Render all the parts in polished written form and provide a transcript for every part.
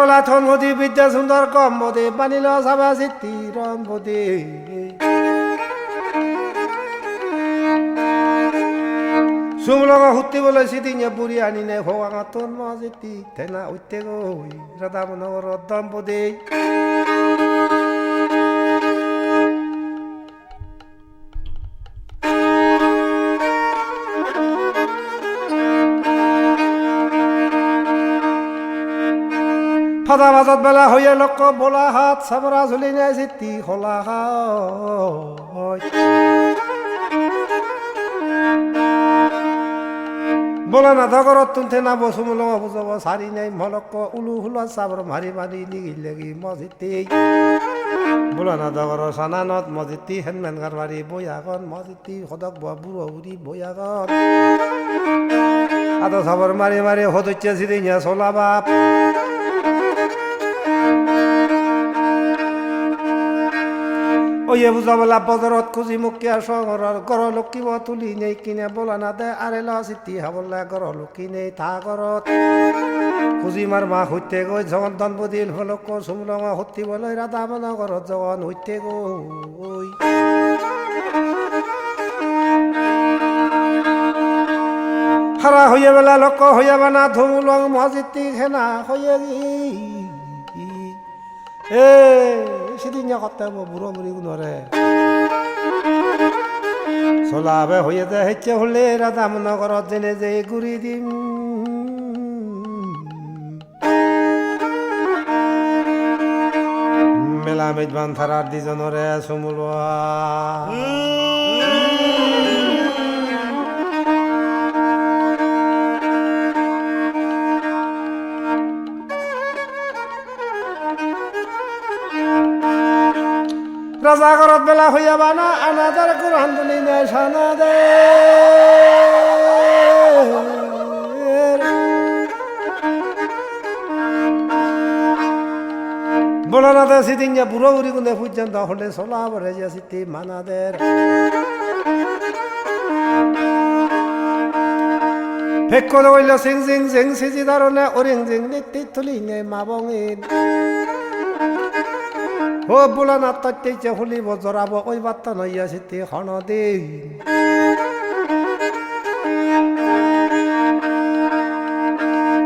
বলা থন মদি বিদ্যা সুন্দর কম মদে বানিল সাবা সিদ্ধি রম মদে সুমলঙা হুত্তি বলে সিদিঙে বুড়ি আনি নে ভোগাঙা তোর মজিতি থেনা উঠতে গই রাধা মনোহর দম বদে ফাদা বাজত বেলা হইয়া লক্ষ বোলা হাত সাবরা ঝুলি নেয় সিদ্ধি খোলা হয় বলা না দগরত তুলতে না বসুমল বুঝব সারি নাই মলক্ক উলু হুলা সাবর মারি মারি লিগি লেগি মজিতি বলা না দগর সানানত মজিতি হেনমেন গারবারি বইয়াগন মজিতি সদক বুড়ো বুড়ি বইয়াগন আদো সাবর মারি মারি হদচ্ছে সিদিঙে সোলা বাপ ওয়ে বুঝাবলা বজরত খুঁজি মুখিয়া সহরর গর লক্ষ্মী তুলি নেই কিনে বলা না দে আরে লিতি হাবলা গর লক্ষ্মী নেই থা গরত খুঁজি মার মা হইতে গই জগন দনবদিল হলক সুমলঙা হতি বলে রাধা মন ঘরত জগন হইতে গই হারা হইয়া বেলা লক্ষ হইয়া বানা ধুমুলং মজিতি খেনা হইয়া এ সেদিন কথা বুড়ো বুড়ি গুণরে চলাবে হইয়া যায় হেচ্ছে হলে রাধা মনগরত জেনে যে গুড়ি দিম মেলা মেজবান থারার দিজনরে চুমুল রাজা ঘরত বেলা হইয়া বানা আনাদার কোরআন দুনি নেয় সানা দে বলা না দে সিদিন যে বুড়ো বুড়ি গুনে পর্যন্ত হলে চলা বলে যে সিদ্ধি মানাদের ফেক করে হইল সিং সিং সিং সিজি ধরনে ওরিং জিং নিত্যি তুলি নেই মা বঙিন ও বোলা না তৈতে ফুলিব জরাব ওই বার্তা নইয়া সিদ্ধি খন দিন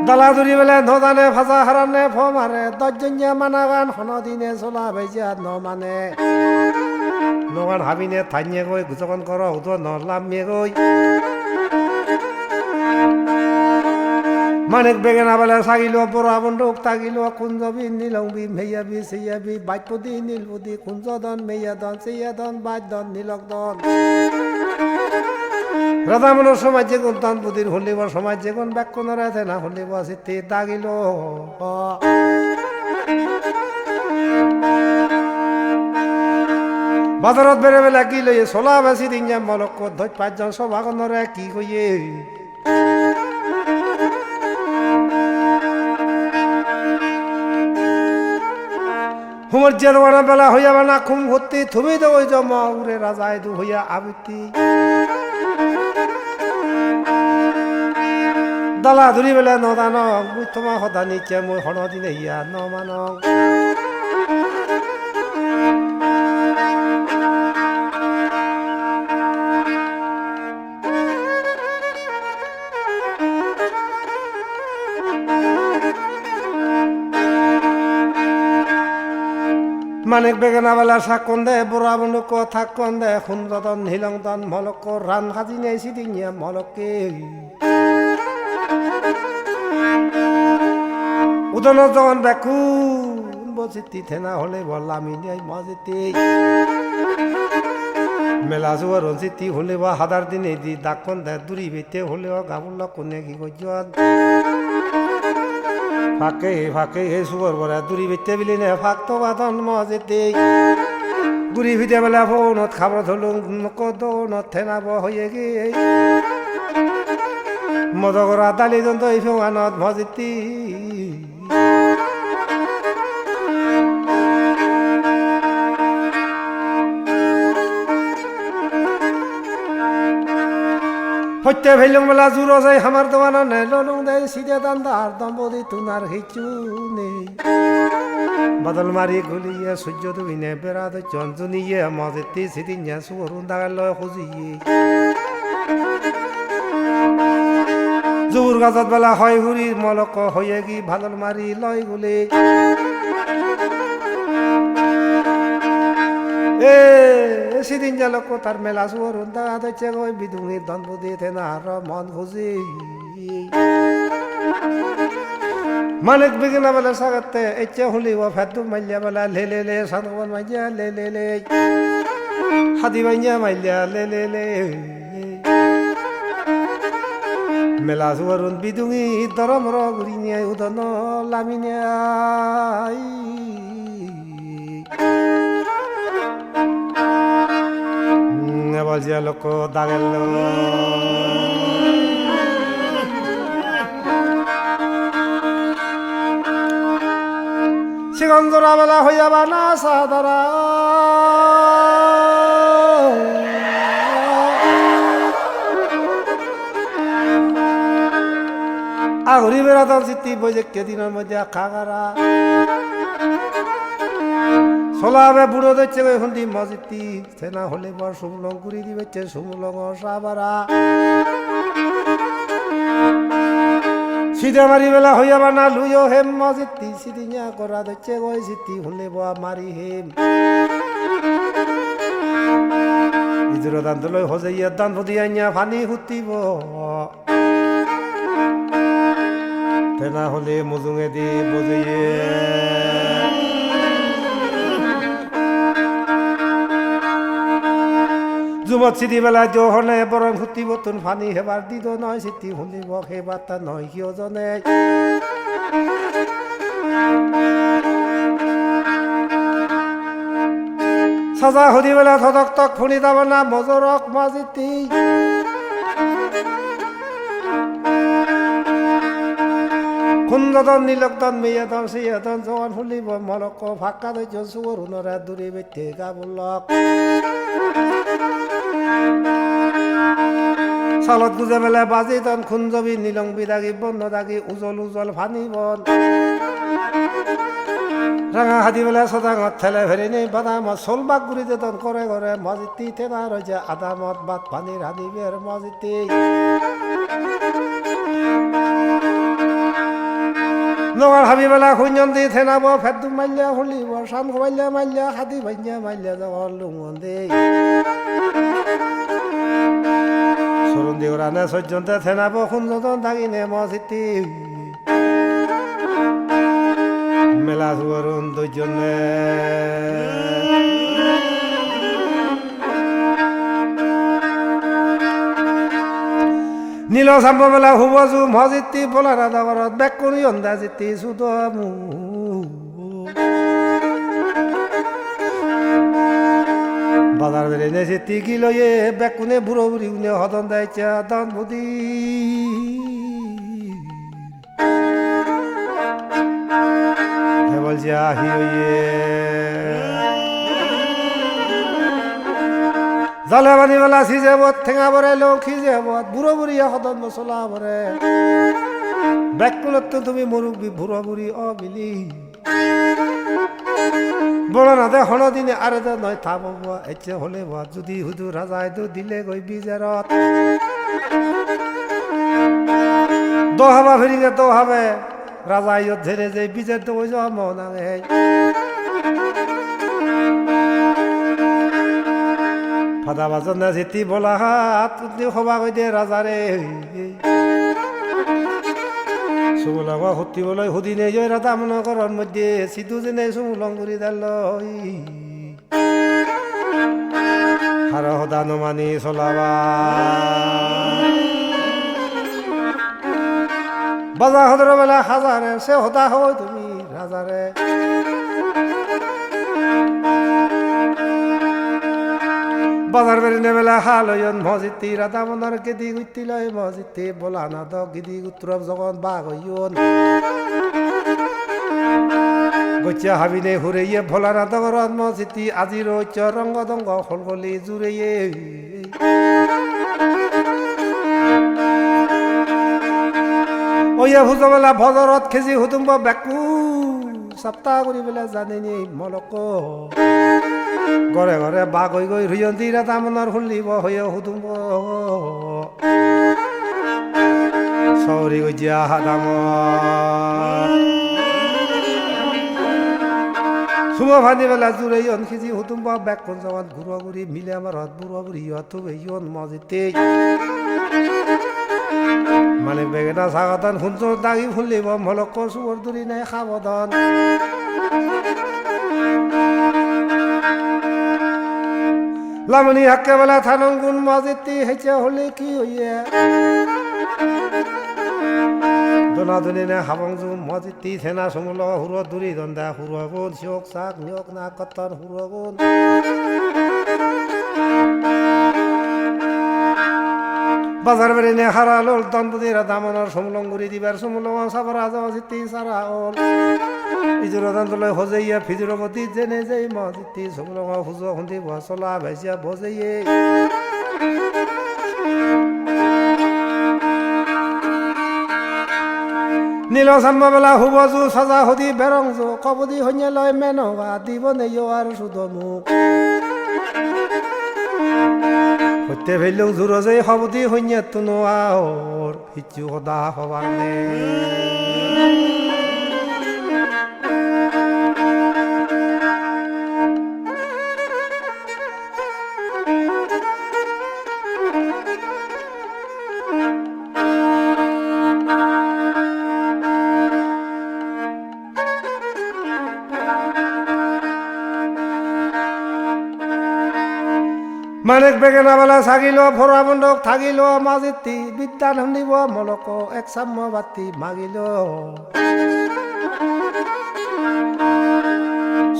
দালা ধরি বেলে নদানে ভাজা হারানে ফমারে দশজনিয়া মানা গান খন দিনে চলা বেজিয়া ন মানে নগান হাবিনে থাইনে গই গুজকন কর উদ নলামে গই মানিক বেগেনা বেলা সাগিল বড় বন্ধুক তাগিল কুঞ্জবি নীলংবি মেয়াবি সেইয়াবি বাইপদি নীলপদি কুঞ্জদন মেয়াদন সেইয়াদন বাইদন নীলকদন রাধামনের সমাজ যেগুন তন বুদির হলিব সমাজ যেগুন ব্যাকুণরে আছে না হলিব সিদ্ধি দাগিল বাজারত বেড়ে বেলা কি লইয়ে চলা বেশি দিন যে মলক ধৈত পাঁচজন সভাগণরে কি কইয়ে হুমর জেরওয়ানা বেলা হইয়া বানা খুম ভর্তি থুমি দে ওই জমা উড়ে রাজায় দু হইয়া আবৃত্তি দালা ধরি বেলা নদান মুই তোমা সদা নিচে মই হন দিনে ইয়া ন মান মানিক বেগেনা বেলা শাকন দে বুড়া বন্ধুক থাকন দে সুন্দরদন হিলংদন মলক রান সাজি নেই সিদিঙিয়া মলকে উদন জন বেকুন বসিতি থেনা হলে বললামি নেই মজিতি মেলা জুয়ার রঞ্জিতি হলে বা হাদার দিনে দি দাকন দে দূরি বেতে হলে গাবুল কোনে কি গজন ফাঁকে ফাঁকে হে সুগর বরা দূরি বেতে বিলি নে ফাঁক তো বাদন মজিতি গুড়ি ভিদে বেলা ফোনত খাবার ধরলুম কদনত থেনাব হয়ে গিয়ে মদগরা দালি দন্ত এই ফোয়ানত মজিতি সত্যে ভেলুং বেলা জুর যাই আমার দোয়ান নে ললুং দেয় সিদে দান্দার দম্পতি তুনার হিচু নেই বাদল মারি গুলিয়ে সূর্য দুইনে বেড়া দজন জুনিয়ে মজেতি সিদিনিয়া সুরুন দাগাল খুঁজিয়ে জুর গাছত বেলা হয় হুরি মলক হয়ে গি ভাদল মারি লয় গুলি এ সেদিন লোক তার মেলা সুরুন দাগা দচ্ছে গই বিদুঙি দম্পতি তেনার মন খুঁজি মালিক বিঘিনা বেলা সাগতে এচ্ছে হুলিব ফেদু মাইলিয়া বেলা লে লে লে সানগন মাইলিয়া লে লে লে হাদি মাইলিয়া মাইলিয়া লে লে লে মেলা সুরুন বিদুঙি দরম রগুরি নিয়ে উদন লামিনিয়া বলছিয়া লোক দাগেল সিগন্ধরা বেলা হইয়াবা না সাদারা আগুরি বেড়াতাম চিত্তি বইজে কেদিনের মধ্যে খাগারা সোলাবে বুড়ো দিচ্ছে হুন্দি মজিতি সেনা হলে বর সুমলং কুড়ি দিবেছে সুমলং সাবারা সিধে মারি বেলা হইয়াবা না লুইও হেম মজিতি সিদিয়া করা দিচ্ছে গই সিতি হলে বা মারি হেম ইজুর দান লই হজাইয়া দান ভদিয়া ফানি হুতিব সেনা হলে মজুঙে দি বজাইয়ে যুবত সিটি বেলা জহনে বরং হুতি বতুন ফানি হেবার দিদ নয় সিটি শুনিব সেইবাৰ তা নয় কিয় জনে সাজা হরি বেলা থদক তক ফুনি যাব না মজরক মাজিতি কুন্দন নীলকদন মেয়েদন সিয়েদন জোয়ান ফুলিব মলক ফাঁকা দৈজ সুবরুণরা দূরে বেতে গাবলক সালত গুজে বেলা বাজি তন খুঞ্জবি নীলং বিদাগি বন্ধ দাগি উজল উজল ফানি বন রাঙা হাতি বেলা সদাঙত ঠেলে ফেরি নেই বাদামত সোলবাগ গুড়িতে তন করে করে মজিতি তেনা রয়েছে আদামত বাদ পানির হানি বের মজিতি নগার হাবি বেলা খুঁজন দি থেনাব ফেদু মাইলিয়া হুলিব সান মাইলিয়া মাইলিয়া হাতি ভাইয়া মাইলিয়া জগল লুঙন দে সরুন দি ওরানে সজ্জনতে থেনাব খুঁজন দাগিনে মজিতি মেলা সুরুন দুজনে নীল সাম্ব বেলা হুবজু মজিতি বলারা দাগরত বেকুনি অন্দাজিতি সুদমু বাজার বেড়ে নেছি কি লয়ে বেকুনে বুড়ো বুড়ি উনে হদন দাইছে দন বুদি বলছে আহি জালে বানি বেলা সিজেবত ঠেঙা বরে লৌখি যাবত বুড়ো বুড়িয়া সদন মছলা বরে বেকুলত তুমি মুরুবি বুড়ো বুড়ি অবিলি বড় না দে হন দিনে আরে দে নয় থাম এচ্ছে হলে যদি হুদু রাজায় দু দিলে গই বিজারত দোহাবা ফিরিঙে দোহাবে রাজাই ধরে যে বিজের তো ওই মনে ফাদা বাজন না যেতি বলা হাত সভা কই দে রাজারে সুমলং হতিবলৈ সুধি নেই জয় রাধা মনকরণ মধ্যে সিধু যেনে সুমলং গুৰি দাল হার সদান মানি চলাবা বাজা সদর বেলা হাজারে সে সদা হয় তুমি রাজারে বাজার বেরিনে বেলা হালয়ন মজিতি রাধা মনার গেদি গুতি লয় মজিতি বলা না দ গিদি উত্তরব জগন বাঘ হইন গচ্ছা হাবিনে হুরেইয়ে ভোলা না দগরত মজিতি আজি রইচ রঙ্গ দঙ্গ হলগলি জুড়েয়ে ওয়ে ভুজো বেলা ভজরত খেজি হুতুম্ব বেকু সপ্তাহ করি বেলা জানেনি মলক ঘরে ঘরে বাঘ হই গই হুয়ন্তি রাতামনৰ শুনলিব হয়ে হুতুম্ব সৌরি গজিয়া হাদাম সুমো ভানি বেলা জুড়ে ইয়ন খেজি হুতুম্ব বেক কোন জগত ঘুরা ঘুরি মিলে আমার হত বুড়া বুড়ি ইয়ত ইয়ন মজিতে মানে বেগেনা সাগতন হুঞ্চর দাগি ফুলিব মলক সুবর দুরি নাই সাবধান লামনি হাক্কে বেলা থানঙ্গুন মজিতি হেচে হলে কি হইয়া দোনাদুনি নে হাবংজু মজিতি থেনা সমুল হুর দুরি দন্দা হুরগুন শিওক সাক নিয়োগ না কতন হুরগুন বাজার বেড়ে নে হারালোল দন্দুদিরা দামনের সমলঙ্গুরি দিবার সমলং সাবরা জিতি সারা ওল ইজুর দন্দলৈ হজাইয়া ফিজুর মতি জেনে যাই মজিতি সমলং হুজ হুন্দি বসলা ভাইসিয়া বজাইয়ে নীল সাম্মা বেলা হুবজু সাজা হুদি বেরংজু কবদি হইয়া লয় মেনবা দিব নেইও আর সুদমুখ হতে ফেলেও জোর যে হবদি হইয়া তুনো আওর হিচু সদা হবার নে মানেক বেগেনা বেলা সাগিল ফরা বন্ধক থাকিল মাজিতি বিদ্যান শুনিব মলক এক সাম্য বাতি মাগিল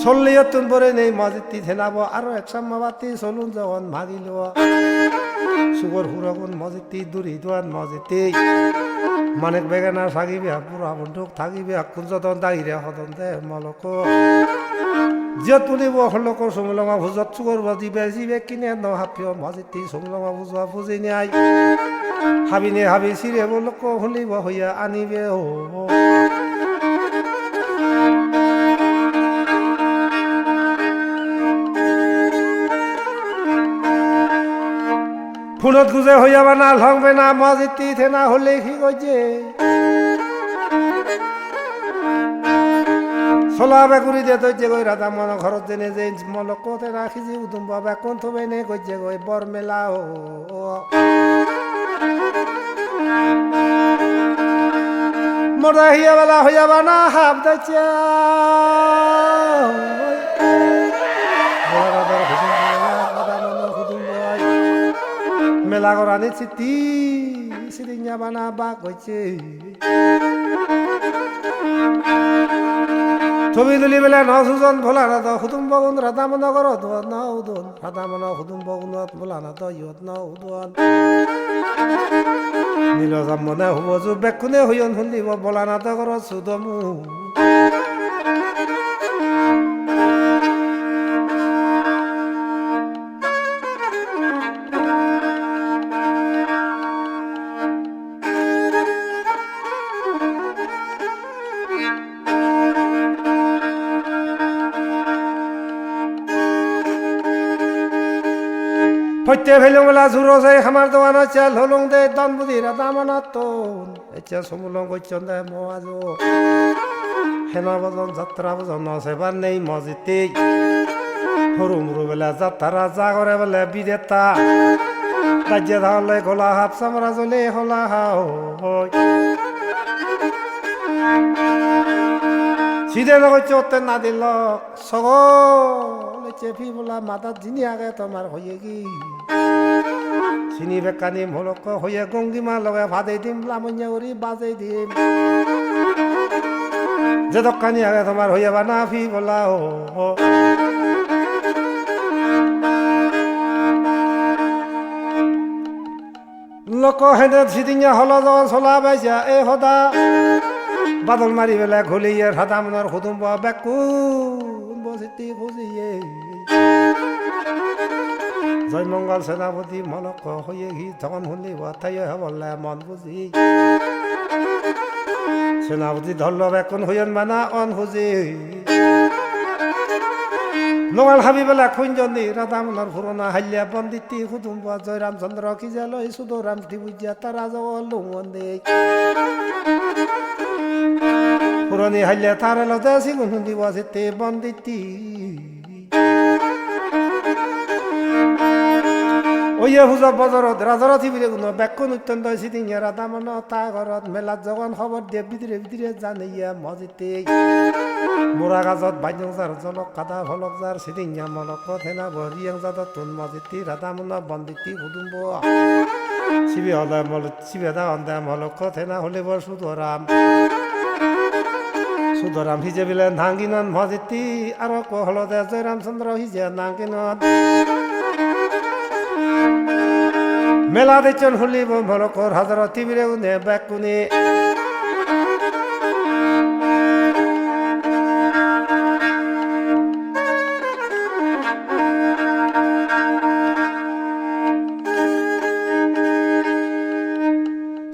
চল্লিয়তুন পরে নেই মাজিতি থেনাব আরো এক সাম্য বাতি চলুন যখন মাগিল সুগর হুরগুন মজিতি দুরি দোয়ান মজিতি মানেক বেগেনা সাগিবে পুরা বন্ধক থাকিবে কুঞ্জতন দাইরে হদন দে মলক যে তুলিব হলক সমলঙা ভুজত চুগর বাজিবে জিবে কিনে ন হাফিও মজিতি সমলঙা ভুজা ফুজি নাই হাবিনে হাবি সিরে বলক হলিব হইয়া আনিবে ও ফুলত গুজে হইয়া বানা লংবে না মজিতি থেনা হলে কি গজে চলা বেকুরি দে তৈ গৈ ৰাধা মন ঘৰত যেনে যে মলকতে ৰাখিছি উদুম্ব বেকন থবে নে গজে গৈ বৰ মেলা ও মৰা হিয়া বেলা হইয়া বানা হাব দাইছা মেলা গৰানি চিতি চিৰিঙা বানা বা গজে ছবি তুলি বেলা নজন ভোলা না তো হুতুম্ব গুণ রাধা মন ঘরত ন উদন রাধা মন হুতুম্ব গুণত ভোলা না তো ইয়ত ন উদন নীল মনে হুবজু বেকুনে হইয়ন শুনিব বলা না তো ঘর সুদমু হইতে ফেলুং বেলা জুরো যাই আমার দোয়ান চাল হলুং দে দান বুদিরা দামানা তোন এতিয়া সমুলং গইছন দে মহাজো হেনা বজন যাত্রা বজন সেবার নেই মজিতে হরু মুরু বেলা যাত্রা যা করে বলে বিদেতা রাজ্যে ধালে গোলা হাফ সামরা জলে হলা হাও সিধে নগইতে না দিল সগল চেপি বলা মাথা জিনি আগে তোমার হয়ে কি চিনি বেকানি মলক হয়ে গঙ্গিমা লগে ভাদে দিম লামঞ্জা করি বাজে দিম যে দোকানি আগে তোমার হয়ে বা না ফি বলা ও লোক হেঁটে সিদিঙে হল যখন চলা পাইছা এই সদা বাদল মারি বেলা ঘুলিয়ে সাদা মনের হুতুম্ব বেকুন বসিতি খুঁজিয়ে জয়মঙ্গল সেনাপতি মলক হয়ে ঘি তখন শুনিব তাই বললে মন বুঝি সেনাপতি ধরল বেকুন হইন মানা অন হুজি নোয়াল হাবিবেলা খুঞ্জনি রাধামনার পুরোনা হাল্যা বন্দিতি হুদুম্ব জয় রামচন্দ্র কি জেল সুদরাম ত্রিভুজা তারা জল লুঙ্গন্দে পুরনি হাল্যা তারে লজা সিগুন দিব সেতে বন্দিতি ওইয়ে হুজা বজরত রাজরথি বিরে গুণ বেকুন অত্যন্ত সিদিন রাধামন তা ঘরত মেলাত যখন খবর দিয়ে বিদিরে বিদিরে জানাইয়া মজিতে মোরা গাজত বাইনজার জলক কাদা ভলক যার সিদিঙা মলক থেনা বরিয়াং জাদত তুন মজিতি রাধামন বন্দিতি হুদুম্ব শিবি হদা মল শিবেদা অন্দা মলক থেনা হলে বর সুধরাম হিজে বিলে নাঙ্গিনন মজিতি আর হলদে জয় রামচন্দ্র হিজে নাঙ্গিনন মেলা দেখছেন হলিব মলকর হাজার তিবিরে উনে বেকুনে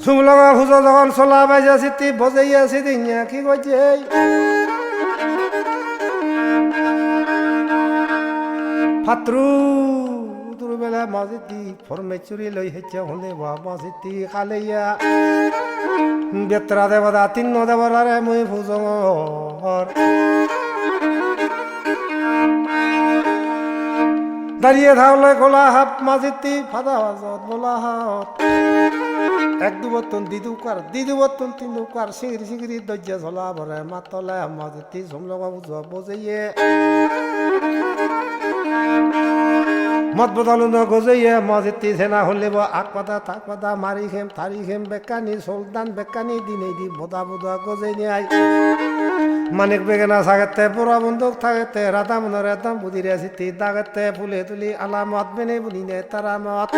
সুমলগা হুজো যখন চলা বাইজা সিটি বজাইয়া সিদিঙা কি কইছে ফাত্রু বেলা মজিতি ফরমে চুরি লই হেছে হলে বা মজিতি কালেইয়া বেতরা দেবদা তিন দেবরারে মুই ভুজর দাঁড়িয়ে থাকলে গোলা হাত মজিতি ফাদা বাজত গোলা হাত এক দুবর্তন দিদুবর্তন তিন দুকার সিঙ্গিরি সিঙ্গিরি দজ্জা ঝোলা ভরে মাতলে মজিতি সমলগা বুঝ বজাইয়ে মত বদলু ন গজইয়ে মজিতি সেনা হলিব আক পাতা তাক পাতা মারি খেম থারি খেম বেকানি সুলতান বেকানি দিনে দি বোদা বোদা গজই নিয়াই মানিক বেগেনা সাগেতে পুরা বন্দুক থাকেতে রাধা মনের একদম বুদিরে সিটি দাগেতে ফুলে তুলি আলামত বেনে বুলিনে তারামত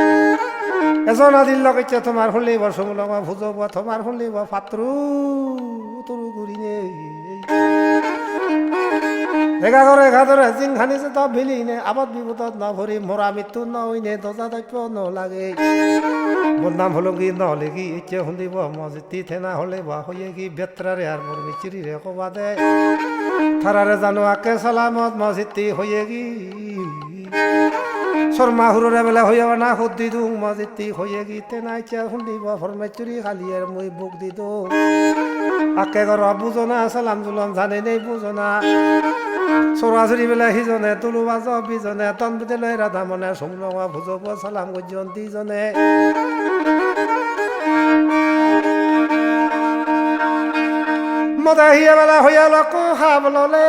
এজন আদিল লগাইছে তোমার হলিব সমলগ ভুজব তোমার হলিব ফাত্রু তুরু গুরিনে এগাগরে এগাদরে জিং খানিছে তো ভিলিনে আবাদ বিপদত ন ভরি মোরা মৃত্যু ন হইনে দজা দায়িত্ব ন লাগে বদনাম হলো কি নহলে কি ইচ্ছে শুনিব মজিতি থেনা হলে বা হইয়ে কি বেত্রারে আর মোর মিচিরি রে কবা দে থারারে জানো আকে সালামত মজিতি হইয়ে কি শর্মা হুররে বেলা হইয়া না খুদ দি দুং মজিতি হইয়ে কি তেনা ইচ্ছা শুনিব ফরমেচুরি খালিয়ার মুই বুক দি দো আকে ঘর বুঝনা সালাম জুলম জানে নেই বুঝনা সরাসরি বেলা সিজনে তুলু বাজ বিজনে তন বিদে রাধা মনে সমলঙা ভুজব সালাম গজন দিজনে মদা হিয়া বেলা হইয়া লক খাবললে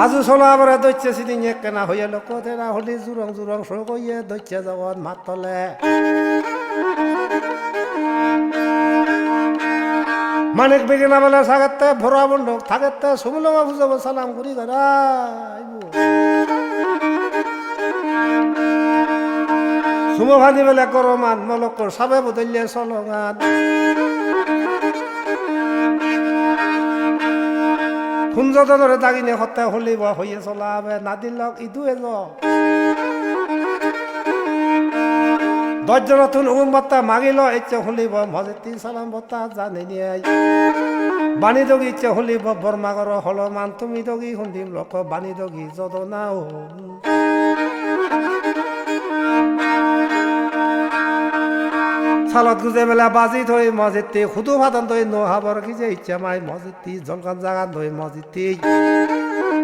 আজু চলা বরে দৈচ্ছে সিদিন কেনা হইয়া লোক তেনা হলি জুরং জুরং সইয়ে দৈচ্ছে জগৎ মাতলে মানিক বেগেনা বেলা সাগেতে ভরা বন্ধক থাকেতে সুমলমা বুঝাবো সালাম করি ধরা সুমভানি বেলা গরমান মলকর সাবে বদলিয়ে চলগান কুঞ্জরে দাগিনে হত্যা হলিব হইয়ে চলাবে নাদিলক ইদু এজ দশজন নতুন উমবাত্তা মাগিল ইচ্ছে হলিব মজেতি সালাম বত্তা জানি নিয়ে বাণী দগি ইচ্ছে হলিব বর্মাগর হলমান তুমি দগি শুনিম লোক বাণী দগি যদনা সালত গুজে বেলা বাজি থই মজিতি খুদু ভাতন থই নহাবর কি যে ইচ্ছা মাই মজিতি জলকান জাগান থই মজিতি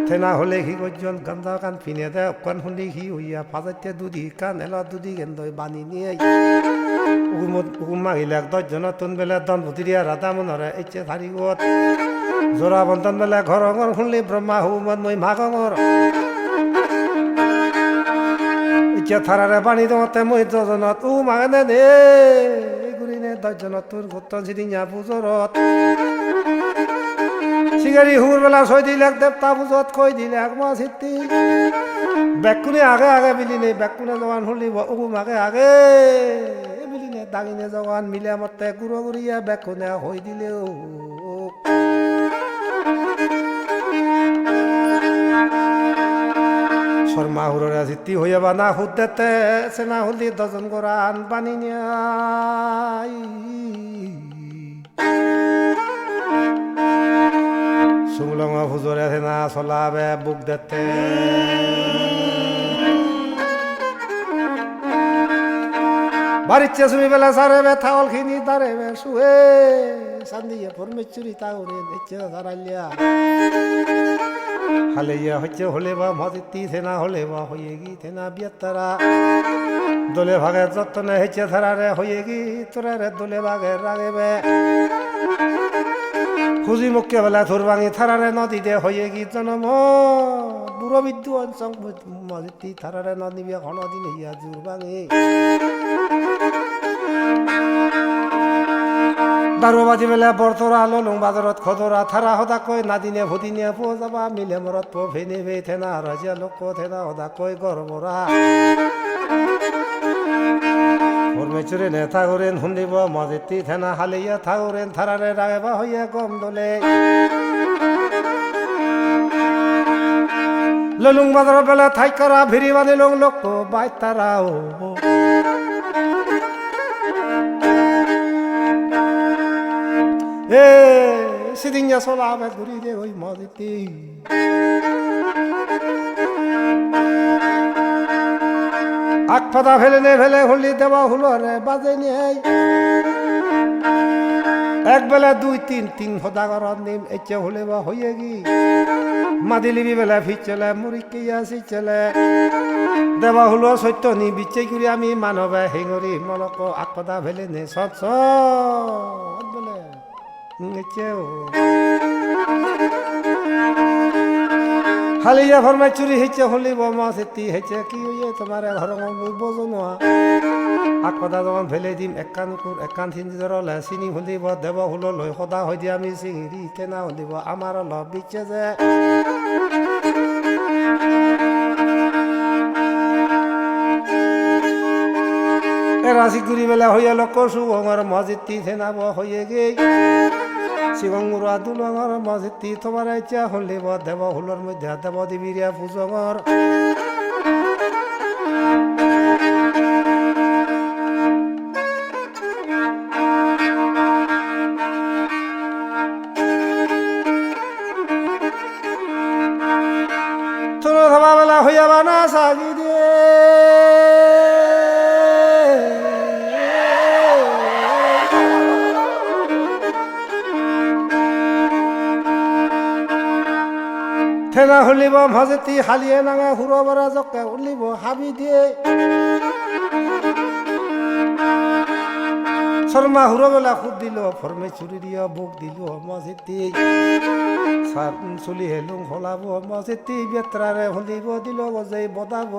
থেনা হলে হি গজন গন্ধা কান ফিনে দে কান হুন্দি হি হইয়া ফাজাইতে দুদি কান এলা দুদি গেন থই বানি নিয়ে মাগিলাক দশজন তুন বেলা দন ভুতিরিয়া রাধা মনরে ইচ্ছে থারি গত জোড়া বন্ধন বেলা ঘর ঘর শুনলি ব্রহ্মা হুমত মই মাগর ইচ্ছা থারারে পানি দমতে মই দজনত মাগনে দে গুরিনে দশজনত তোর গোত্ত সিদিঙা পুজরত সিগারি হুর বেলা ছয় দিলাক দেবতা পুজত কই দিলাক মা সিদ্ধি বেকুনে আগে আগে বিলিনে বেকুনে জওয়ান হলিব আগে আগে বিলিনে দাগিনে জওয়ান মিলে মতে গুড়ো গুড়িয়া বেকুনে হই দিলেও শর্মা হুররে জিতি হইয়া বানা হুদ্দেতে সেনা হুলি দজন গোরান বানি নিয়াই সুংলং হুজরে সেনা চলাবে বুক দেতে বাড়িচ্ছে শুনি বেলা সারে বে থাওল খিনি দারে বে শুয়ে সান্দিয়ে ফরমেচুরি তাওরে নেচে সারাইলিয়া হালেইয়া হচ্ছে হলে বা মজিতি থেনা হলে বা হয়ে গি থেনা বিয়াত্তারা দোলে ভাগে যত্নে হেছে থারারে হয়ে গি তোরারে দোলে ভাগে রাগেবে খুঁজি মুখে বেলা থুরবাঙি থারারে নদীতে হয়ে গি জনম বুড়ো বিদ্যু অঞ্চল মজিতি থারারে নদী বিয়া ঘন দিন হইয়া জুরবাঙি দারু বাজি বেলা বরতরা ললুং বাজারত খদরা থারা হদা কই নাদিনে ভুদিনে পো যাবা মিলে মরত পো ভেনে বে থেনা রাজিয়া লোক থেনা হদা কই গরমরা ফরমেচুরে নে থাগরেন হুন্দিব মজিতি থেনা হালিয়া থাগরেন থারারে রাগেবা হইয়া কম দলে ললুং বাজার বেলা থাইকরা ভিড়ি বানি লং লোক বাই তারাও এ সেদিন চলাবে ঘুরি দে ওই মজিতি আখ পাতা ফেলে নে ফেলে হলি দেওয়া হলো রে বাজে নেই এক বেলা দুই তিন সদাগর নিম এচে হলে বা হয়ে গি মাদিলিবি বেলা ফিচলে মুড়ি আসি চলে দেওয়া হলো সত্য নি বিচে করে আমি মানবে হেঙরি মলক আখ পাতা ফেলে নে সৎ বলে হালিয়া ফরমাই চুরি হয়েছে হলি বোমা সেতি হয়েছে কি হইয়ে তোমার ঘর বোঝো না আকদা যখন ফেলে দিম একান সিঞ্জি ধরলে চিনি হলিব দেব হুলো লই সদা হৈ দিয়ে আমি চিঙিরি কেনা হলিব আমার লভ দিচ্ছে যে রাশি ঘুরি বেলা হইয়া লোক সুগঙর মজিতি থেনাব হয়ে গে শিবঙ্গুরা দুলঙর মজিতি তোমার ইচ্ছা হলিব দেব হুলোর মধ্যে দেব দেবীরা পুজঙর তোর ধবা বেলা হইয়া বানা সাজি দে থেনা হলিব মজিতি হালিয়ে নাঙা হুড়ো বরা জকে উলিব হাবি দিয়ে শর্মা হুড়ো বেলা খুদ দিল ফর্মে চুরি দিয়া বুক দিল মজিতি চুলি হেলুং হলাব মজিতি বেত্রারে হলিব দিল গজে বদাব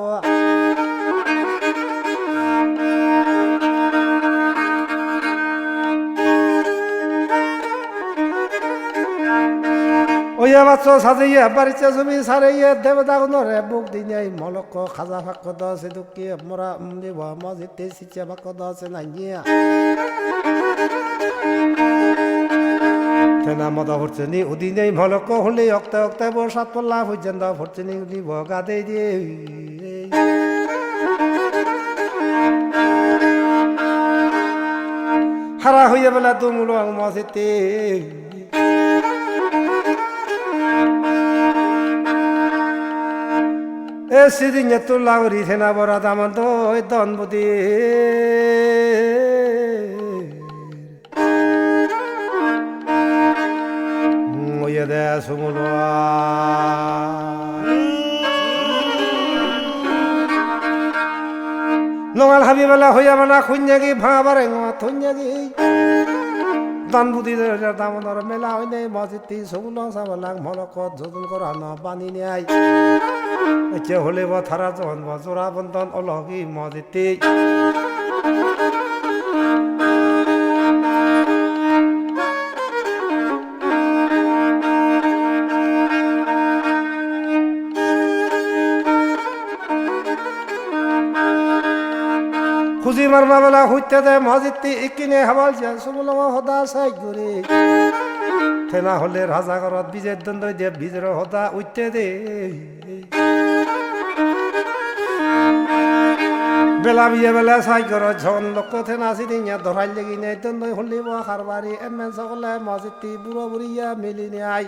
ওইয়া বাচ্চা সাজাইয়া বাড়িতে জমি সারাইয়া দেবদাগুনরে বুক দিনে মলক খাজা ফাঁক দছে দুঃখী মরা দিব মজিতে সিচা ফাঁক দছে নাইয়া তেনা মদা ভরচনি উদিনে মলক হলে অক্তা অক্তা বর্ষাত পল্লা পর্যন্ত ভরচনি উদিব গাদে দিয়ে হারা হইয়া বেলা তুমুল মজিতে এ সেদিন এত লাগরি থেনা বরা দামান তো ওই দনবদি ওইয়া দে সুমুল নঙাল হাবি বেলা হইয়া মানা খুঁজাগি ভাঙাবারে থুঁজাগি দান বুদ্ধি দামোদর মেলা হয় নাই মজিতি সগুলো সাবলাং মলকত যোজন করা না বানি নেয় এতে হলে বা থারা যখন বা জোড়া বন্ধন অলগি মজিতি খুঁজি মারবা বেলা হইতে দে মজিতি ইকিনে হাবাল যা সগুলো হদা সাই ঘুরে থেনা হলে রাজা ঘরত বীজের দণ্ড দিয়ে বীজের হদা উঠতে দে বেলা বিয়ে বেলা চাই ঘর ঝন লোক থেনা সিদিন ধরাই লেগি নেই তো নই হলিব খারবারি এমএন সকলে মসজিদটি বুড়ো বুড়িয়া মিলি নাই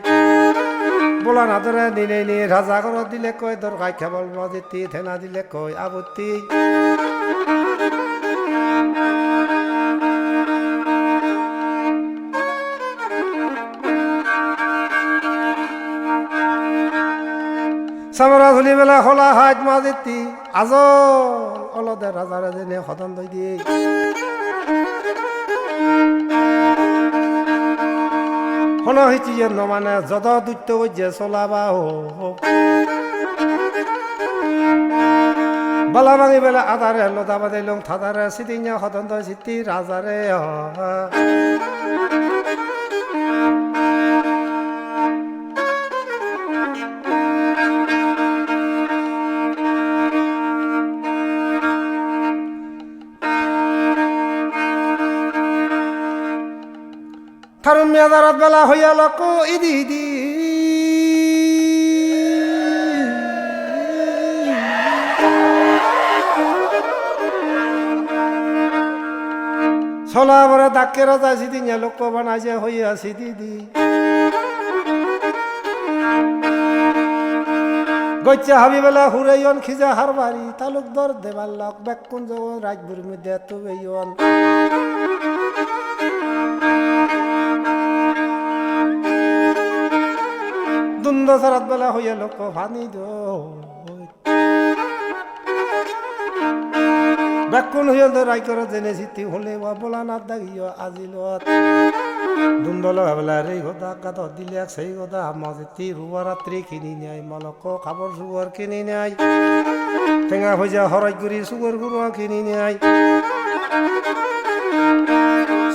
বলা না ধরে দিনে নি রাজা ঘর দিলে কয় দরকার কেবল মসজিদটি থেনা দিলে কয় আপত্তি সামরা ধুলি বেলা খোলা হাত মসজিদটি আজ অলদে রাজারে যেনে সদন দই দিয়ে শোনো হিচি যে নমানে যত দৈত্য যে চলাবা বালা ভাঙি বেলা আধারে লদা বাদাইলং থাদারে সিদিঙা সদন দই সিটি রাজারে কারণ মেয়াদারাত বেলা হইয়া লক ইদি ইদি চলা বড় ডাকে রাজা সিদিন লোক বানাইছে হইয়া সিদি দি গচ্চা হাবি বেলা হুরাইন খিজা হার বাড়ি তালুকদার দেবার লক বেকুঞ্জ রাজপুর মধ্যে তুবেইন দুন্দ সারাত বেলা হইয়া লোক ভানি বেকুন হইয়া রাই করে জেনে সিটি হলে বলা না দাগিও আজিল দুন্দ লগা বেলা রে গোদা গাদ দিলে সেই গোদা মজিতি রুয়ারাত্রি কিনি নেয় মলক খাবার সুগর কিনি নেয় টেঙা ভজা হরাই গুড়ি সুগর গুড়া কিনি নেয়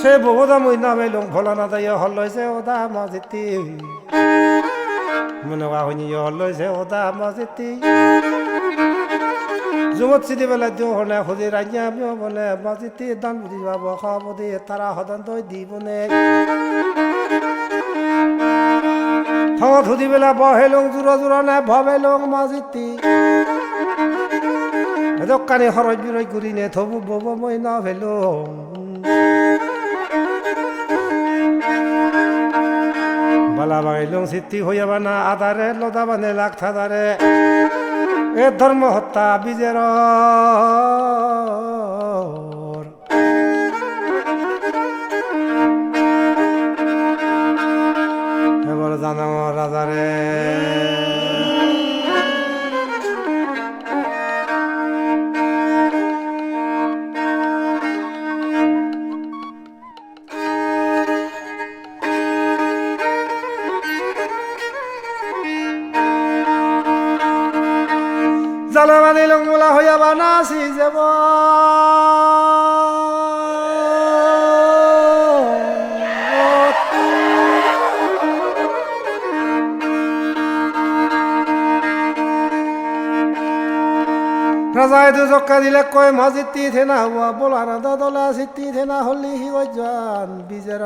সে বহুদা মই নামাইলং ভোলা না দাইয়া হল লইছে ওদা মজিতি মনে হয়নি হল লইছে ওদা মজিতি জুমত সিদি বেলা দিও হলে খুদি রাজ্ঞা আমিও বলে মজিতি দান বুঝি পাব খাওয়াব দিয়ে তারা সদন দই দিব নে থত হুদি বেলা বহেলং জোরা জোরা নে ভবেলং মজিতি দোকানে হরজ বিরজ ঘুরি নে থবু বব মই না ভেলং বালা বাগাইলং সিদ্ধি হইয়া বানা আধারে লদা বানে লাখ থাদারে এ ধর্ম হত্যা বিজের এবার জানো রাজারে জালে বানিলং মোলা হইয়া বানাসি যাব রাজায় দুজক্কা দিলে কয় মজিতি থেনা হওয়া বলা না দলা সিটি থেনা হলি হি যান বিজের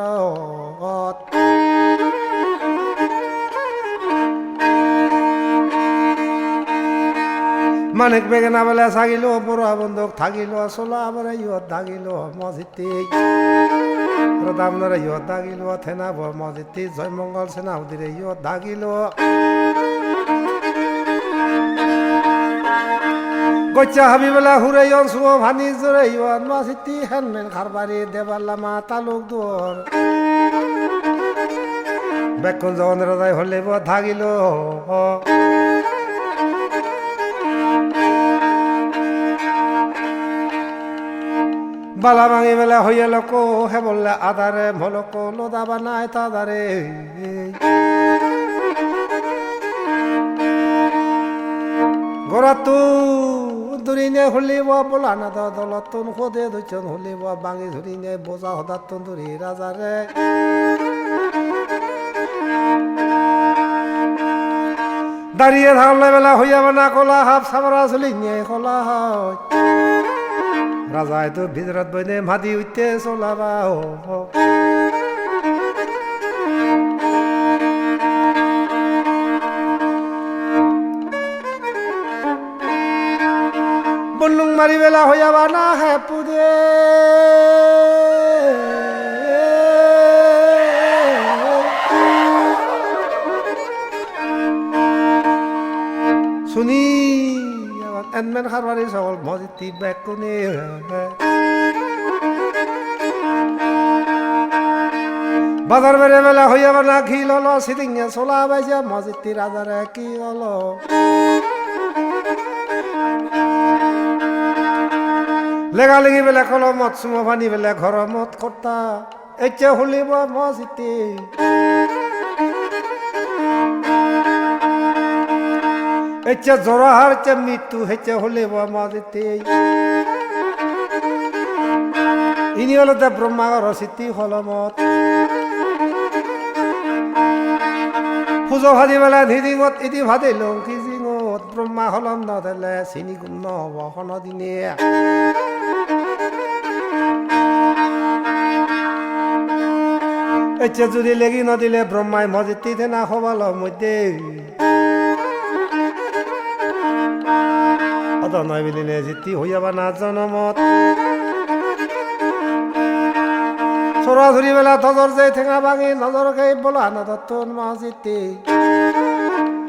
মানিক বেগেনা বেলা থাকিল বড় বন্ধুক থাকিল চলা আবার ইহত দাগিল মসজিদটি আপনারা ইহত দাগিল থেনা মসজিদটি জয়মঙ্গল সেনা উদিরে ইহত দাগিল গচ্চা হাবি বেলা হুরাইন সুয় ভানি জোরে ইহত মসজিদটি হেনমেন খারবারি দেবার লামা তালুক দোর বেকুন জগন রাজাই হলে থাকিল বালা ভাঙি বেলা হইয়া লোক হে বললে আধারে মলক লদা বানায় তাদারে গড়াতু ধরিনে হলিব বলা না দলতন খোদে দুজন হলিব বাঙি ধরিনে বোঝা হদাতন ধরি রাজারে দাঁড়িয়ে থাকলে বেলা হইয়া বানা কলা হাফ সামরা চলি নিয়ে কলা হয় রাজায় তো ভিতরত বইনে মাদি উঠতে চলাবা বললুং বাড়ি বেলা হইয়াবা না হে পুরে শুনি এনমেন খারবারি সকল মজিতি ব্যাক কোনে বাজার বেড়ে বেলা হইয়াবা না ঘি ললো সিদিঙে চোলা বাইজা মজিতি রাজারে কি হলো লেগা লেগি বেলা কলমত চুমো পানি বেলা ঘর মত কর্তা এতিয়া হলিব মজিতি এতিয়া জৰাহাৰ এতিয়া মৃত্যু হেতিয়া হলিব মজিতি ইনি হলতে ব্ৰহ্মাৰ চিতি হলমত পুজো ভাজি বেলা ধিদিঙত ইদি ভাদি লংকি জিঙত ব্ৰহ্মা হলম নদেলে চিনি গুণ নহব সনদিনে এতিয়া যদি লেগি নদিলে ব্ৰহ্মাই মজিতি থেনা সবাল মধ্যে নয় মিলিলে জিতি হইয়াবা না জনমত চৰা ধৰি বেলা তজৰ যে ঠেঙা ভাঙি নজৰ খাই বোলা নদতন মজিতি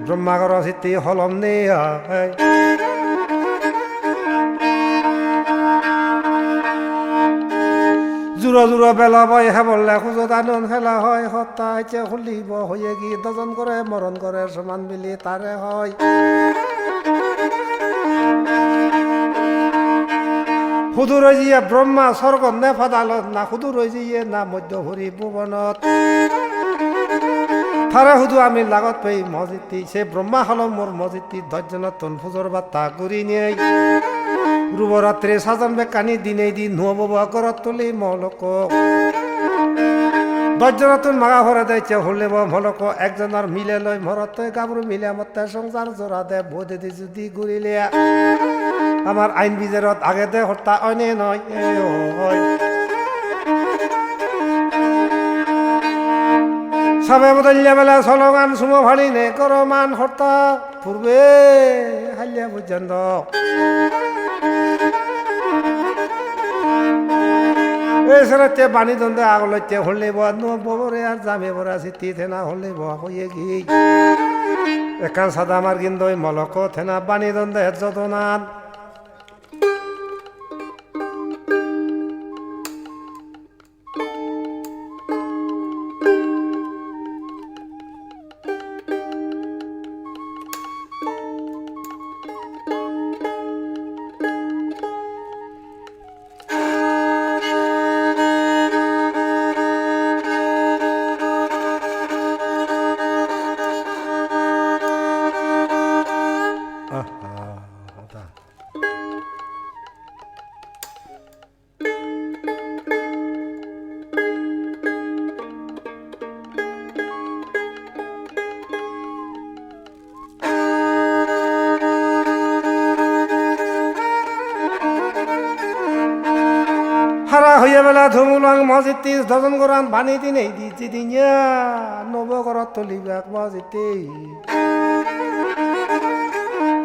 ব্ৰহ্মাগৰ চিতি হলম নে জোৰা জোৰা বেলা বই হেবলে খোজত আনন্দ খেলা হয় সত্তা এতিয়া খুলিব হয়ে কি দজন কৰে মৰণ কৰে সমান মিলি তাৰে হয় সুদূ ৰৈ যিয়ে ব্ৰহ্মা স্বৰ্গত নে ফাদালত না সুদূ ৰৈ যিয়ে না মধ্য ভৰি ভুৱনত তাৰে সুদূ আমি লাগত পাই মজিতি সে ব্ৰহ্মা হলম মোৰ মজিতি দৰ্জনতন ফুজৰ বাৰ্তা কৰি নিয়ে ৰুবৰাত্ৰি সাজন বেকানি দিনেই দিন নুৱাব ঘৰত তুলি মলক দৰ্জনতন মাগা ভৰে দে এতিয়া হলিব মলক একজনৰ মিলে লৈ মৰতে গাবৰু মিলে মতে সংসাৰ জোৰা দে বোধে দি যদি ঘূৰিলে আমার আইন বিচারত আগে দে হত্যা অনে নয় সবে বদলিয়া বেলা সলগান সুমো ভাড়ি নে কর মান হত্যা পূর্বে হালিয়া পর্যন্ত এছাড়াতে বাণী দ্বন্দ্বে আগলতে হলে বরে আর জামে বরা চিতি থেনা হলে হয়ে গি একান সাদা আমার কিন্তু মলক থেনা বাণী দ্বন্দ্বে যতনাথ হারা হইয়া বেলা ধুমুলাং মজিতি দজন গরান বানি দিনে দিছি দিনিয়া নব ঘরত তুলিবাক মজিতি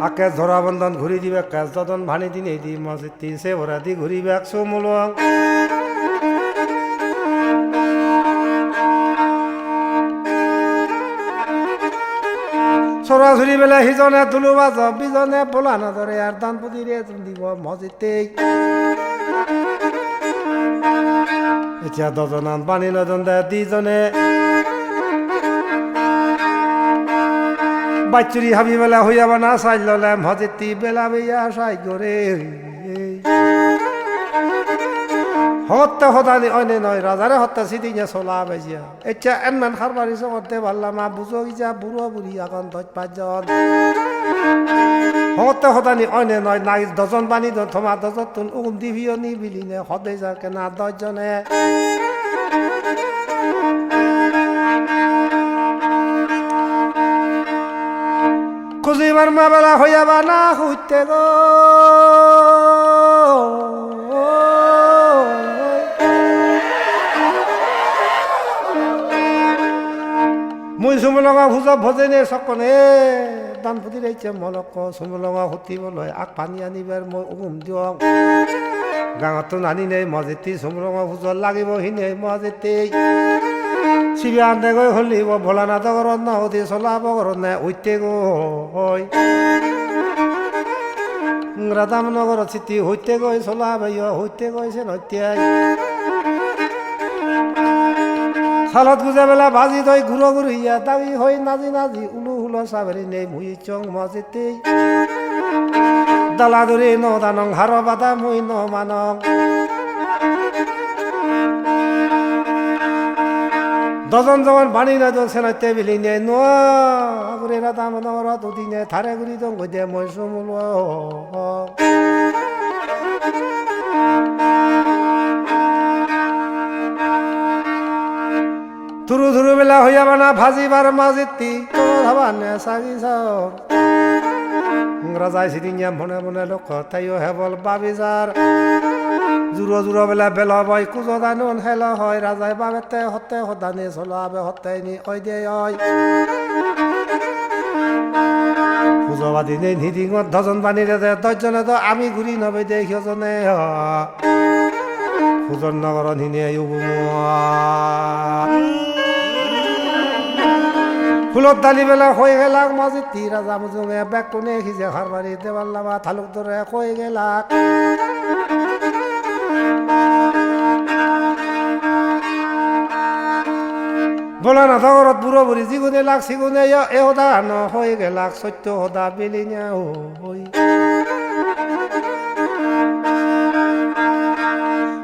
আকে ধরা বন্ধন ঘুরি দিবে কাজ দজন ভানি দিনে দি মজিতি সে ভরা দি ঘুরিবাক চুমুলং সরাসরি বেলা সিজনে তুলু বাজ বিজনে বোলা নধরে আর দান পুতিরে দিব মজিতি এতিয়া দজনান পানী নদন দে দিজনে বাচ্চুরি হাবি বেলা হইয়াবা না চাই ললে মজিতি বেলা বেয়া চাই করে হত্যা সদানি অনে নয় রাজারে হত্যা সিদিঙে চলা বেজিয়া এতিয়া এনমান খারবারি চকতে ভাল্লামা বুঝো গিয়া বুড়ো বুড়ি এখন ধজ পাঁচজন হত্যা সদানি অনে নয় নাই দজন বানি থমা দজন তুন উম দিভিও নি বিলিনে সদাই যা কেনা দজনে খুঁজিবার মা বেলা হইয়াবা না হইতে গো মুই সুমলঙা ভুজ ভজেনে সকনে দান ফুটি ৰৈছে মলক চুমলঙা সুতিবলৈ আগ পানী আনিবাৰ মই উম দিয়ক গাঁৱতো নানি নেই মজিতি চুমলঙা ফুজত লাগিব সিনে মজিতি চিবি আনতে গৈ হলিব ভোলানাথ ঘৰত নহতি চলাব ঘৰত নে উঠতে গৈ ৰাধামনগৰত চিটি হৈতে গৈ চলাব হৈতে গৈছে নতিয়াই চালত গুজা বেলা ভাজি থৈ ঘূৰ ঘূৰিয়া দাবি হৈ নাজি নাজি উলু হুল চাবেৰি নেই মুই চং মজিতি দালা ধৰি নদানং হার বাধা মুই ন মানং দজন জমান বাণী না দল সেনাইতে বিলি নে নোয়াগুৰি ৰাধা মনৰত উদিনে থাৰে গুৰি দং গৈ দে মই চুমুল ধুরু ধুরু বেলা হইয়া বানা ভাজিবার মাজিতি ধাবানে চাগি চাও রাজাই সিদিনিয়া মনে মনে লোক তাইও হেবল বাবিজার জুরো জুরো বেলা বেলা বই কুজো দানুন হেল হয় রাজাই বাবেতে হতে হদানি চলাবে হতে নি ওই দে ওই পুজোবাদী নেই নিদিঙত দজন বানিরে দে দশজনে তো আমি ঘুরি নবে দে সিজনে পুজন নগর নিনে ফুলত দালি বেলা হয়ে গেলাক মজিতি রাজা মুজুঙে বেক কোনে সিজে হারবারি দেওয়াল লাবা থালুক ধরে হয়ে গেলাক বলা না ঘরত বুড়ো বুড়ি জিগুনে লাগ সিগুনে এ হদা ন হয়ে গেলাক সত্য হদা বেলিনা হই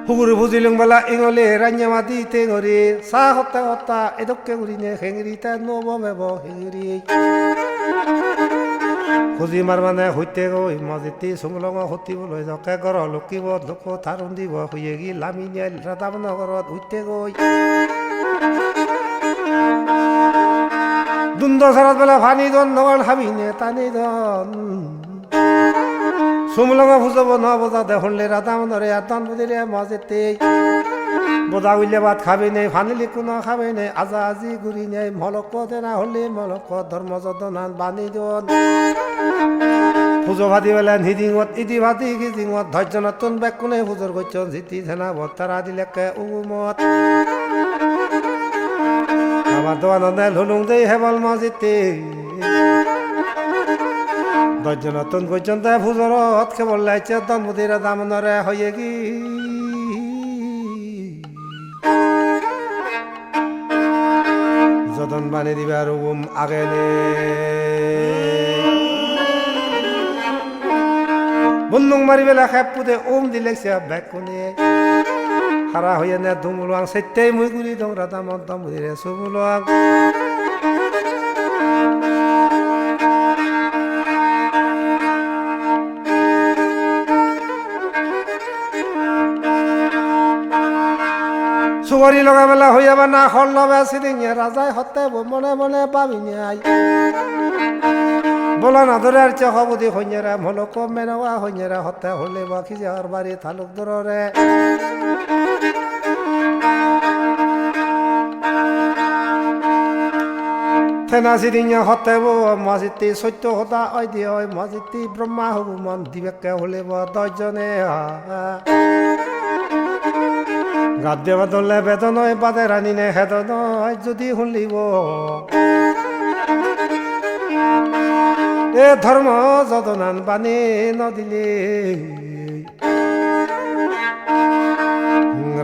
হুগুরু বুঝিলুং বেলা ইঙলে রান্না মাতি টেঙরি চাহ হতা হতা এদকে ঘুরিনে হেঙরি তা নব বেব হেঙরি খুজি মার মানে হইতে গই মজিতি চুমলঙ হতিবলৈ জকে গৰ লকিব লোক থাৰুন দিব হয়ে গি লামি নিয়ে ৰাধামনগৰত উঠতে গই দুন্দ সারাত বেলা ভানি দন নগল হাবিনে টানি দন চুমলঙা ফুজব ন বজা দেখলে রাধামনরে আদান বুঝিলে মজেতে বোধা উইলে ভাত খাবি নেই ফানিলি কোনো খাবি নেই আজা আজি ঘুরি নেই মলক না হলে মলক ধর্ম যদনান বানি দন পুজো ভাতি বেলা নিদিঙত ইদি ভাতি গিজিঙত ধৈর্য নতুন বেক কোনে পুজোর গচ্ছন জিতি থেনা ভত্তারা দিলেকে উমত আমার দোয়ানন্দে লুলুং দেই হেবল মজিতে ধৈর্য নতুন পর্যন্ত পুজোরত কেবল লাইছে দনমুদিরা দামনরে হয়ে গি যদন বানি দিবার আগে নে বন্দুক মারি বেলা খেপ পুদে দিলেছে ব্যাগ কোনে হারা হইয়া নে দুমুলাং সেটাই মুই গুলি দং রাধা মদ্দম বুঝিরে সুমুলাং সুগরি লগা বেলা হইয়া বা না খল লবে সিদিঙে রাজাই হতে মনে মনে পাবি নাই বলা না ধরে আর চবদি হইরা মলক মেনওয়া হইরা হতে হলে বা খিজার বাড়ি থালুক ধরে থেনা সিদিঙে হতে মজিতি সত্য হতা ওই দিয়ে ওই মজিতি ব্রহ্মা হব মন দিবেকে হলে বা দশজনে গাদ দেবা দলে বেদনয় বাদে রানী নে হেদনয় যদি শুনলিব এ ধর্ম যদনান বানে নদিলে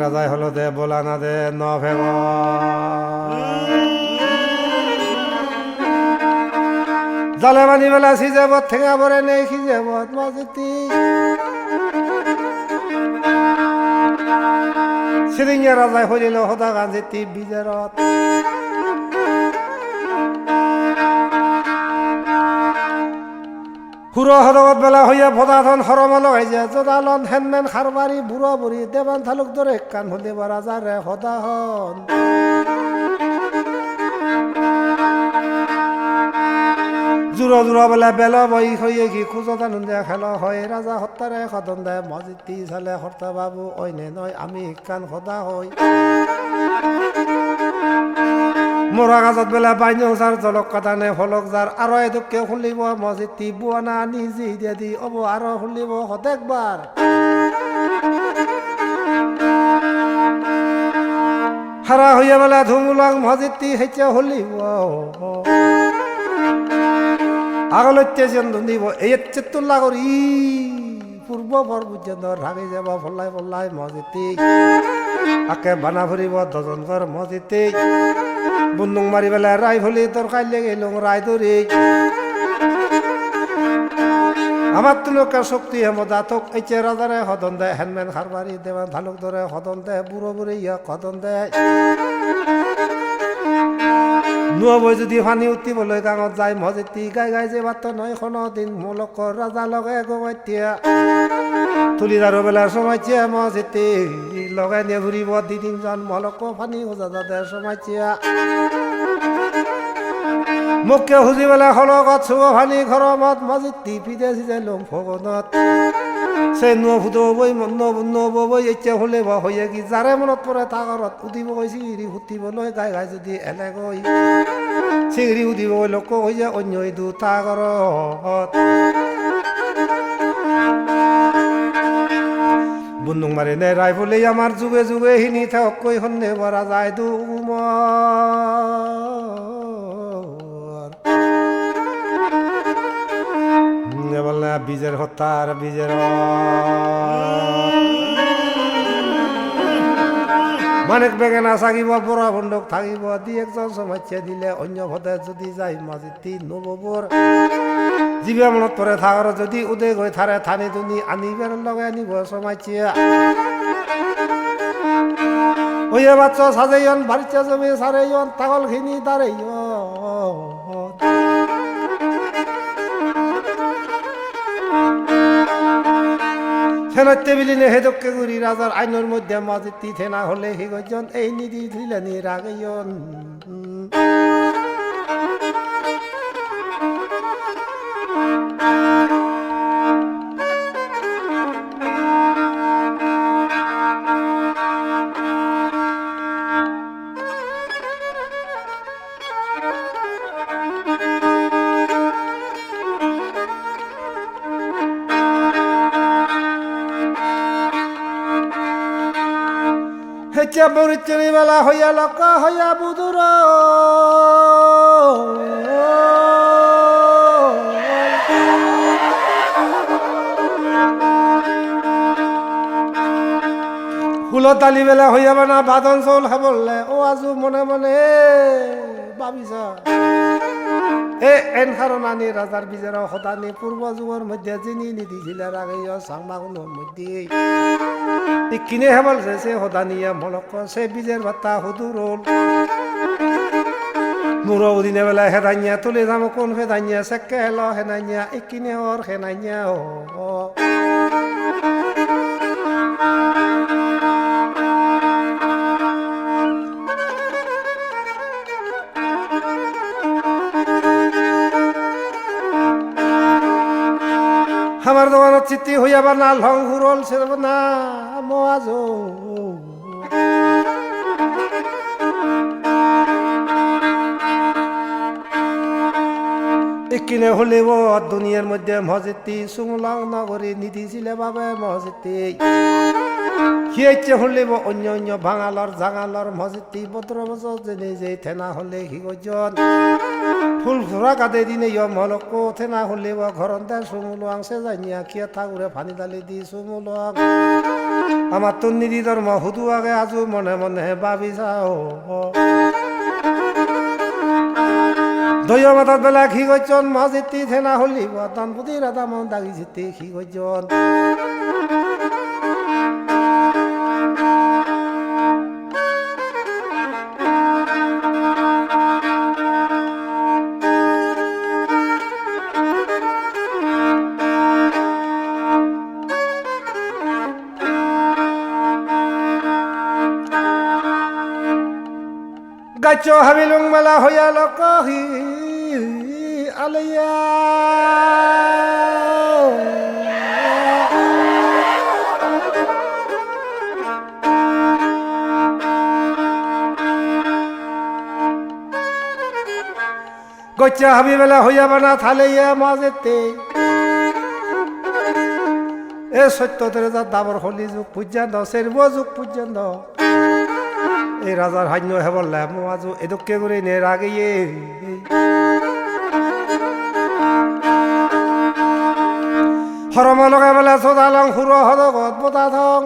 রাজাই হলো দে বলা না দে ন ভেব জালে বানি বেলা সিজেব ঠেঙা বরে নেই সিজেব মজিতি সিদিঙে রাজাই হইল সদা গাঞ্জিতি বিজাৰত হুড়ো হদগত বেলা হইয়া ভদাধন হরম লগাই যে জদালন হেনমেন খারবারি বুড়ো বুড়ি দেবান থালুক ধরে কান হলে রাজারে হদাহন জুড়ো জুড়ো বেলা বেলা বই হইয়ে কি খুঁজতা নুন্দে খেল হয় রাজা হত্যারে সদন দে মজিতি চালে হর্তা বাবু অইনে নয় আমি কান সদা হই মোরা গাছত বেলা বাইনং যার জলক কাটানে ফলক যার আরো এদুকে খুলিব মসজিদটি বুয়ানা নিজে দিয়ে দি অব আরো খুলিব হতেকবার হারা হইয়া বেলা ধুমুলাং মসজিদটি হেঁচে হলিব আগলত্যে যেন দিব এই চেতুল্লা করি পূর্ব পর্বত রাগে যাব ফল্লাই ফল্লাই মসজিদটি আকে বানা ফুরিব দজন ঘর মসজিদটি বন্দুক মারি বেলা রায় ফলি তোর কাইলে গেলুম রায় ধরি আমার তুলকে শক্তি হেমদা তোক এইচে রাজারে হদন দে হেনমেন খারবারি দেবা ধালুক ধরে হদন দে বুড়ো বুড়ি ইয়া হদন দে নুয়া বই যদি পানী উঠিবলৈ গাঁৱত যায় মসজিদটি গাই গাই যে বাত নয় কোনো দিন মোলকৰ ৰাজা লগে গোমাইতিয়া তুলিদাৰো বেলা সোমাইছে মসজিদটি লগাই নিয়ে ঘূৰিব দি তিনজন মলক পানী খোজা যাতে সোমাইছিয়া মুখে খুজি পেলাই খলকত চুব পানী ঘৰমত মসজিদটি পিঠে চিধে লম ফগনত সে নবই এতিয়া খুলিব হয়ে কি যাৰে মনত পৰে তাৰ ঘৰত উঠিব গৈ চিগিৰি ফুটিবলৈ গাই গাই যদি এনে গৈ চিগিৰি উঠিব গৈ লোক হৈ যায় অন্য দুটা ঘৰত বন্দুক মাৰি নে ৰাই বুলি আমাৰ যুগে যুগে সিনি থাকৈ সন্দেহ পৰা যায় বলে বীজের হত্যার বীজের মানিক বেগেনা থাকিব বড়া বন্দুক থাকিব দি একজন সমাজে দিলে অন্য ভদে যদি যাই মসজিদটি নববর জীবে মনত পরে থাকার যদি উদয় গৈ থারে থানি দুনি আনিবার লগে আনিব সমাজে ওই বাচ্চা সাজাইন বাড়িতে জমি সারাইন তাগল খিনি দাঁড়াইন ফেনত টেবিলি নে হেদককে গুড়ি রাজার আইনের মধ্যে মসজিদটি থেনা হলে হিগজন এই নিধি ধুইলেনি রাগইন হেচা বরিচনি বেলা হইয়া লক হইয়া বুদুর ফুলতালি বেলা হইয়া বানা বাদন চৌল খাবলে ও আজু মনে মনে ভাবিছা এন কারণানি রাজার বিজের সদানি পূর্ব যুগের মধ্যে যিনি নিদিছিল আগে সাংবাগুনের মধ্যে কিনে হেবল সে সদানিয়া মলক সে বীজের ভাতা হুদুর মুর দিনে বেলা হেদাইয়া তুলে যাম কোন হেদাইয়া সেকে হেল হেনাইয়া কিনে ওর হেনাইয়া ও আমার দোকানত চিঠি হইয়াবা না লং হুরল সে না মাজ কিনে হলিব দুনিয়ার মধ্যে মসজিদটি সুমলং নগরী নিদিছিলে বাবে মসজিদটি সিয়েছে হলিব অন্য অন্য ভাঙালর জাঙালর মসজিদটি 17 বছর জেনে যে থেনা হলে হিগজন ফুল ফুরা কাদে দিনে মলক থেনা হলিব ঘরন্তে সুমুলং সে জানিয়া কিয়া ঠাকুরে ফানি দালি দি সুমুলং আমার তো নিদি ধর্ম হুদু আগে আজু মনে মনে ভাবি যাও দৈয় মাতার বেলা খি গজন মসজিদটি থেনা হলিব তান পুতি রাধা মন দাগি জিতে খি গজন গাছ হাবিলুং মেলা হইয়া লোক আলিয়া গচ্চা হাবি বেলা হইয়া বানা থালাইয়া মাজেতে এ সত্যতের যা দাবর হলি যুগ পূজ্যান্ত সেরব যুগ পূজ্যান্ত এই রাজার হান্য হেবল্লা মাজু এদুকে করে নে রাগিয়ে হরম লগাই বেলা সদালং হুর হদগত বোতা থং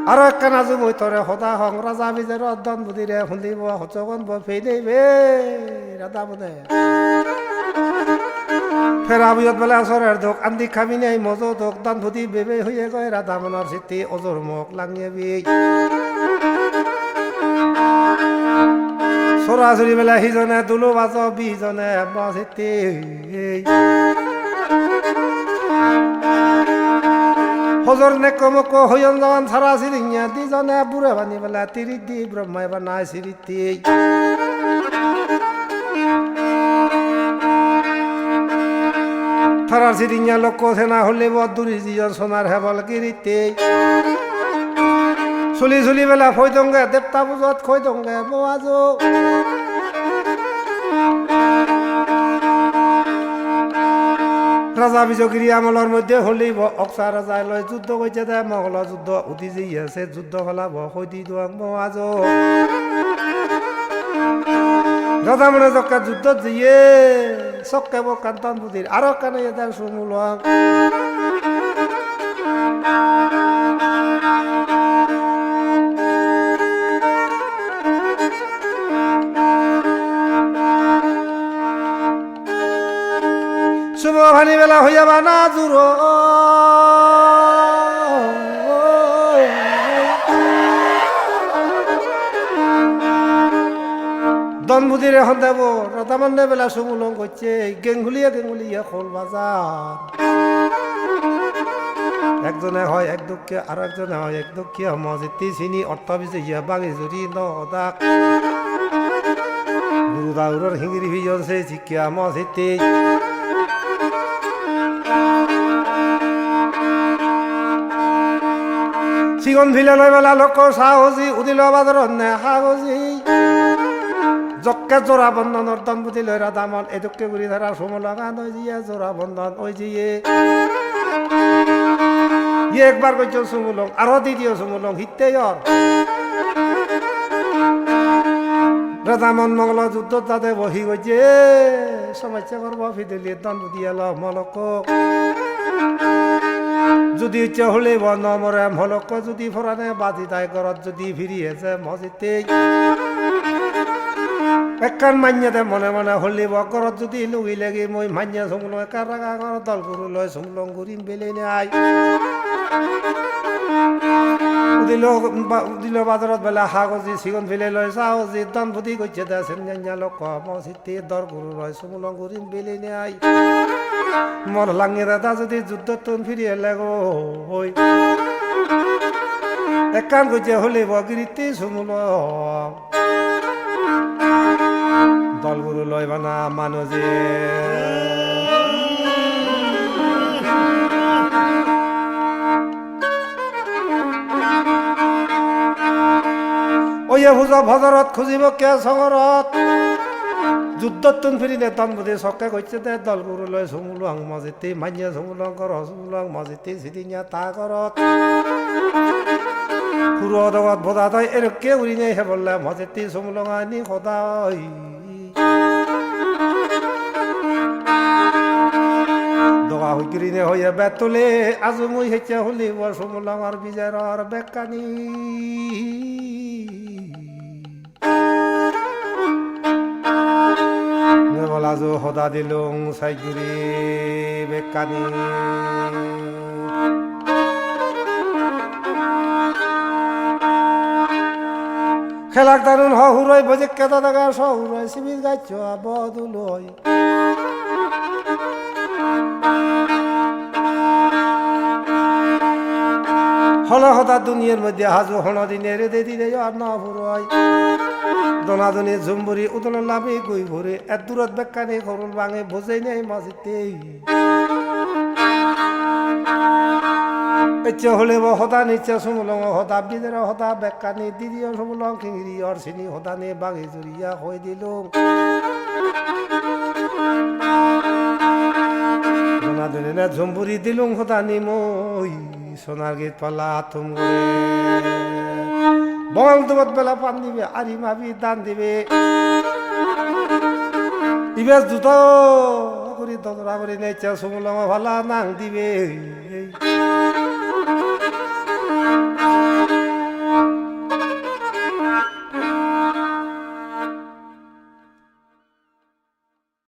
আর একখানা জুমই তরে সদা হং রাজা বিজের অদ্দন বুধিরে শুনিব হচগন বফেই নেইবে রাধা বোধে ফেরা বিয়ত বেলা সরের দোক আন্দি খাবি নেই মজো দোক দান বুধি বেবে হইয়ে গয় রাধা মনের স্মৃতি অজর মুখ লাঙিয়ে বি সরাসরি বেলা সিজনে দুলো বাজ বিজনে স্মৃতি হজর নে কমক হইন জওয়ান সারা সিরিঙা দিজনে বুড়ে বানি বেলা তিরি দি ব্রহ্মায় বানায় সিরিতি থারার সিরিঙা লোক সেনা হলে বদুরি জিজন সোনার হেবল গিরিতে চুলি চুলি বেলা ফৈ দংগে দেবতা পুজত খৈ দংগে বাজো রাজা বিজয়গিরি আমলের মধ্যে হলিব অক্সা রাজায় লয় যুদ্ধ করছে দে মঙ্গল যুদ্ধ উঠি যে আছে যুদ্ধ ফেলাব সৈদি দোয়াং মহাজ রাজা মনে যকা যুদ্ধত যিয়ে চকে কান্তন বুধির আরো কানে এদার সুমূল শুভ ভানি বেলা হইয়া বানা জুর দন বুধির এখন দেব রতামান্ডে বেলা সুমুলং করছে গেঙ্গুলিয়া খোল বাজার একজনে হয় এক দুঃখে আর একজনে হয় এক দুঃখে মজিতি চিনি অর্থ বিচে ইয়া বাঙি জুরি নদাক গুরু দাউরের হিঙ্গিরি ভিজন সে শিক্ষা মজিতি সিগন ভিলে লয় বেলা লোক সাহসী উদিল বাজার নে সাহসী জক্কে জোড়া বন্ধনের দন বুঝি লয় রাধামন এদুকে গুড়ি ধারা সমলগা নয় জিয়ে জোড়া বন্ধন ওই জিয়ে একবার কইছো সুমুলং আরো দ্বিতীয় সুমুলং হিতে রাধামন মঙ্গল যুদ্ধ তাতে বহি গইছে সমস্যা করব ফিদুলি দন বুঝি এলো মলক যদি ইচ্ছা হলে নমরে মলক যদি ফরানে বাজি তাই ঘরত যদি ফিরিয়েছে মজিতে একখান মান্যতে মনে মনে হলিব ঘরত যদি লুই লাগি মই মান্য সুমল একা রাগা ঘর দল গুরু লয় সুমলং ঘুরিম বেলে নাই দিল বাজারত বেলা হাগজি সিগন ফিলে লয় সাহজি দন বুদ্ধি করছে দেশেন লোক মসিতে দর গুরু লয় সুমলং ঘুরিম বেলে নাই মন লাঙে দাদা যদি যুদ্ধ তুন ফিরিয়ে লাগো হই একখান করছে হলিব গিরিতে সুমল দলগুরু লয় বানা মানুষে ওই হুজা ভজরত খুঁজিব কে সঙরত যুদ্ধতুন ফিরিনে তন বুধি সকে কইছে দে দলগুরু লয় সুমুলং মজিতে মাইয়া সুমুলং কর সুমুলং মজিতে সিদিনিয়া তা করত খুরো দগত বোধা তাই এরকে উড়িনে হে বললে মজিতে সুমুলং আনি খোদাই দগা হুকিরিনে হইয়া বেতুলে আজ মুই হেচে হলিব সুমুলংর বিজয়র বেকানি বলাজো হদা দিলুং সাইগুরি বেকানি খেলাক দারুন হুরই বজে কেতা দাগা সহুরই শিবির গাছ বদুলই হল হদা দুনিয়ার মধ্যে হাজু হন দিনের দে দিলে আর না হুরই দনাদনি ঝুমবুরি উদল লাভে গই ভরে এত দূরত বেকানি খরুল ভাঙে বোঝাই নেই মাঝিতে ইচ্ছে হলে হতা নিচ্ছে সুমলং হতা বিদের হতা বেকানি দিদিও সুমলং খিঙিরি অর্চিনি হতা নে বাঘি জুরিয়া হয়ে দিল সোনা দিনে ঝুম্বুরি দিলুম হতা নি মই সোনার গীত পাল্লা তুম বল দুবত বেলা পান দিবে আরি মাবি দান দিবে ইবেশ দুটো করি দদরা করি নেচা সুমলং ভালা নাং দিবে